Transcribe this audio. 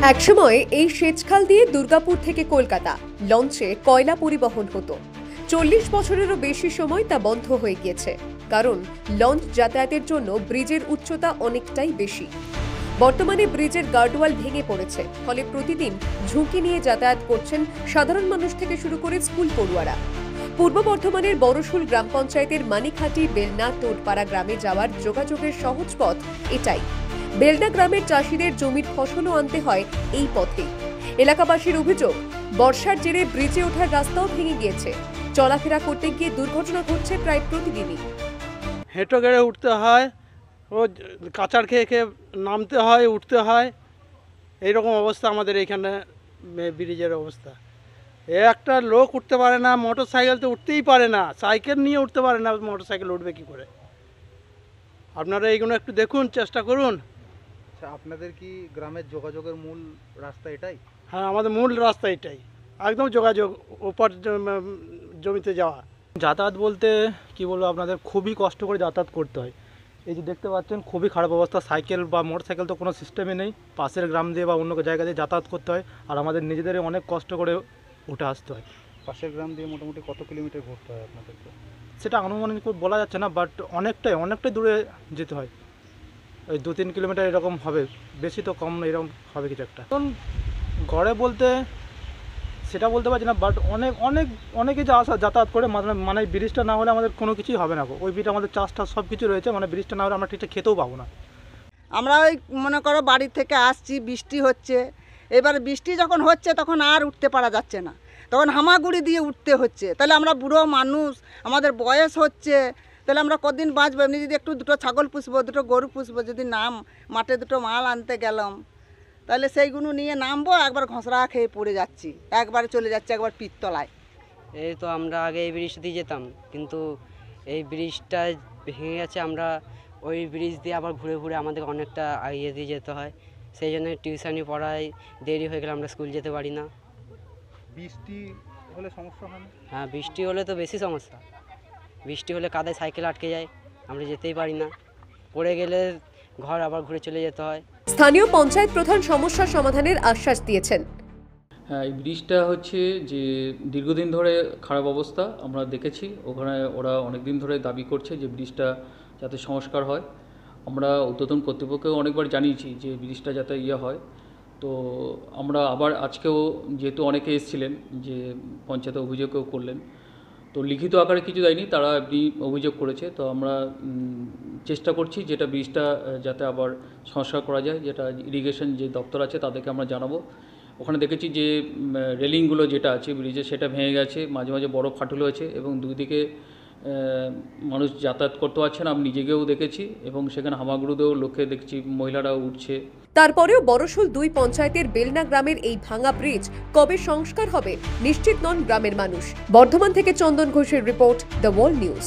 একসময় এই সেচখাল দিয়ে দুর্গাপুর থেকে কলকাতা লঞ্চে কয়লা পরিবহন হতো। 40 বছরেরও বেশি সময় তা বন্ধ হয়ে গিয়েছে, কারণ লঞ্চ যাতায়াতের জন্য ব্রিজের উচ্চতা অনেকটাই বেশি। বর্তমানে ব্রিজের গার্ডওয়াল ভেঙে পড়েছে, ফলে প্রতিদিন ঝুঁকি নিয়ে যাতায়াত করছেন সাধারণ মানুষ থেকে শুরু করে স্কুল পড়ুয়ারা। পূর্ব বর্ধমানের বড়শুল গ্রাম পঞ্চায়েতের মানিকহাটি বেলনা টোটপাড়া গ্রামে যাওয়ার যোগাযোগের সহজ পথ এটাই। বেলনা গ্রামের চাষিদের জমির ফসলও আনতে হয় এই পথে। এলাকাবাসীর অভিযোগ, বর্ষার জেরে ব্রিজে ওঠার রাস্তাও ভেঙে গিয়েছে। চলাফেরা করতে গিয়ে দুর্ঘটনা ঘটছে প্রায় প্রতিদিনই। হেঁটো গেড়ে উঠতে হয়, ও কাচার খেয়ে খেয়ে নামতে হয়, উঠতে হয়। এইরকম অবস্থা আমাদের এখানে ব্রিজের অবস্থা। একটা লোক উঠতে পারে না, মোটর সাইকেল তো উঠতেই পারে না, সাইকেল নিয়ে উঠতে পারে না, মোটর সাইকেল উঠবে কী করে? আপনারা এইগুলো একটু দেখুন, চেষ্টা করুন। আপনাদের কি গ্রামের যোগাযোগের মূল রাস্তা এটাই? হ্যাঁ, আমাদের মূল রাস্তা এটাই, একদম যোগাযোগ ওপর জমিতে যাওয়া। যাতায়াত বলতে কি বলবো, আপনাদের খুবই কষ্ট করে যাতায়াত করতে হয়। এই যে দেখতে পাচ্ছেন খুবই খারাপ অবস্থা, সাইকেল বা মোটর সাইকেল তো কোনো সিস্টেমই নেই। পাশের গ্রাম দিয়ে বা অন্য জায়গা দিয়ে যাতায়াত করতে হয়, আর আমাদের নিজেদের অনেক কষ্ট করে উঠে আসতে হয়। পাশের গ্রাম দিয়ে মোটামুটি কত কিলোমিটার ঘুরতে হয় আপনাদেরকে? সেটা আনুমানিক বলা যাচ্ছে না, বাট অনেকটাই দূরে যেতে হয়। ওই 2-3 কিলোমিটার এরকম হবে, বেশি তো কম এরকম হবে কিছু একটা। এখন ঘরে বলতে সেটা বলতে পারছি না, বাট অনেকে যা যাতায়াত করে, মানে ব্রিজটা না হলে আমাদের কোনো কিছুই হবে না। ওই ব্রিজ আমাদের চাষটা সব কিছু রয়েছে, মানে ব্রিজটা না হলে আমরা ঠিকঠাক খেতেও পাবো না। আমরা ওই মনে করো বাড়ি থেকে আসছি, বৃষ্টি হচ্ছে, এবার বৃষ্টি যখন হচ্ছে তখন আর উঠতে পারা যাচ্ছে না, তখন হামাগুড়ি দিয়ে উঠতে হচ্ছে। তাহলে আমরা বুড়ো মানুষ, আমাদের বয়স হচ্ছে, তাহলে আমরা কদিন বাঁচবো? এমনি যদি একটু দুটো ছাগল পুষবো, দুটো গরু পুষবো, যদি মাঠে দুটো মাল আনতে গেলাম, তাহলে সেইগুলো নিয়ে নামবো, একবার ঘষড়া খেয়ে পড়ে যাচ্ছি, একবার চলে যাচ্ছে একবার পিত্তলায়। এই তো আমরা আগে এই ব্রিজটা দিয়ে যেতাম, কিন্তু এই ব্রিজটা ভেঙে গেছে। আমরা ওই ব্রিজ দিয়ে আবার ঘুরে ঘুরে আমাদের অনেকটা এগিয়ে দিয়ে যেতে হয়। সেই জন্য টিউশনি পড়ায় দেরি হয়ে গেলে আমরা স্কুল যেতে পারি না। বৃষ্টি হলে সমস্যা হয় না? হ্যাঁ, বৃষ্টি হলে তো বেশি সমস্যা। বৃষ্টি হলে কাদায় সাইকেল আটকে যায়, আমরা যেতেই পারি না। পড়ে গেলে ঘর আবার ঘুরে চলে যেতে হয়। স্থানীয় পঞ্চায়েত প্রধান সমস্যার সমাধানের আশ্বাস দিয়েছেন। হ্যাঁ, এই ব্রিজটা হচ্ছে যে দীর্ঘদিন ধরে খারাপ অবস্থা আমরা দেখেছি। ওখানে ওরা অনেক দিন ধরে দাবি করছে যে ব্রিজটা যাতে সংস্কার হয়। আমরা ঊর্ধ্বতন কর্তৃপক্ষকে অনেকবার জানিয়েছি যে ব্রিজটা যাতে হয়। তো আমরা আবার আজকেও, যেহেতু অনেকে এসেছিলেন, যে পঞ্চায়েতে অভিযোগও করলেন, তো লিখিত আকারে কিছু দেয়নি, তারা এমনি অভিযোগ করেছে। তো আমরা চেষ্টা করছি যেটা ব্রিজটা যাতে আবার সংস্কার করা যায়, যেটা ইরিগেশন যে দপ্তর আছে তাদেরকে আমরা জানাবো। ওখানে দেখেছি যে রেলিংগুলো যেটা আছে ব্রিজে, সেটা ভেঙে গেছে, মাঝে মাঝে বড় ফাটল হয়েছে, এবং দুই দিকে মানুষ যাতায়াত করতে পারছে না। আমি নিজেকেও দেখেছি, এবং সেখানে হামাগুড়িতেও লোকে দেখছি, মহিলারাও উঠছে। তারপরেও বড়শুল 2 পঞ্চায়েতের বেলনা গ্রামের এই ভাঙা ব্রিজ কবে সংস্কার হবে নিশ্চিত নন গ্রামের মানুষ। বর্ধমান থেকে চন্দন ঘোষের রিপোর্ট, দ্য ওয়ার্ল্ড নিউজ।